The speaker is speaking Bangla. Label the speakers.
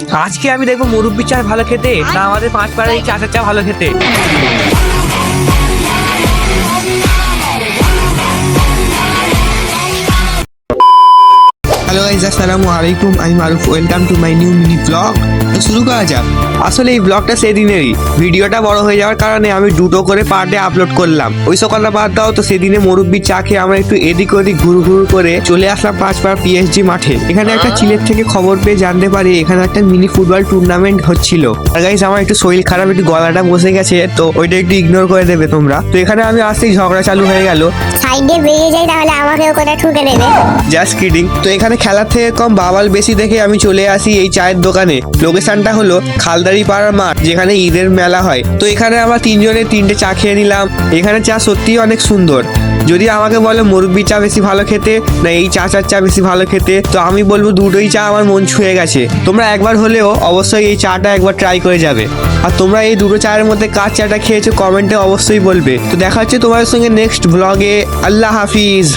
Speaker 1: আজকে আমি দেখবো মুরব্বি চা ভালো খেতে না আমাদের পাঁচ পাড়ার এই চাচার চা ভালো খেতে।
Speaker 2: হ্যালো গাইজ, আসসালামু আলাইকুম। আমি Maruf, welcome to my new mini vlog. তো শুরু করা যাক। আসলে এই ব্লগটা সেদিনেরই, ভিডিওটা বড় হয়ে যাওয়ার কারণে আমি দুটো করে পার্টে আপলোড করলাম। ওই সকালটা বাদ দাও, তো সেদিনে মুরব্বি চা খেয়ে আমরা একটু এদিক ওদিক ঘুরু ঘুরু করে চলে আসলাম পাঁচপাড়া পিএসজি মাঠে। এখানে একটা চিলের থেকে খবর পেয়ে জানতে পারি এখানে একটা মিনি ফুটবল টুর্নামেন্ট হচ্ছিল। আর গাইজ আমার একটু শরীর খারাপ, একটু গলাটা বসে গেছে, তো ওইটা একটু ইগনোর করে দেবে তোমরা। তো এখানে আমি আসতেই ঝগড়া চালু হয়ে গেল।
Speaker 3: সাইডে বেরিয়ে যাই তাহলে আমাকেও কোথায় ঠুকে দেবে।
Speaker 2: Just kidding. তো এখানে খেলার থেকে কম বাবাল বেশি দেখে আমি চলে আসি এই চায়ের দোকানে। লোকেশনটা হলো খালদারি পাড়ার মাঠ, যেখানে ঈদের মেলা হয়। তো এখানে আমরা তিনজনে তিনটে চা খেয়ে নিলাম। এখানে চা সত্যিই অনেক সুন্দর। যদি আমাকে বলে মুরব্বি চা বেশি ভালো খেতে না এই চাচার চা বেশি ভালো খেতে, তো আমি বলবো দুটোই চা আমার মন ছুঁয়ে গেছে। তোমরা একবার হলেও অবশ্যই এই চাটা একবার ট্রাই করে যাবে। আর তোমরা এই দুটো চায়ের মধ্যে কার চাটা খেয়েছো কমেন্টে অবশ্যই বলবে। তো দেখা হচ্ছে তোমাদের সঙ্গে নেক্সট ব্লগে। আল্লাহ হাফিজ।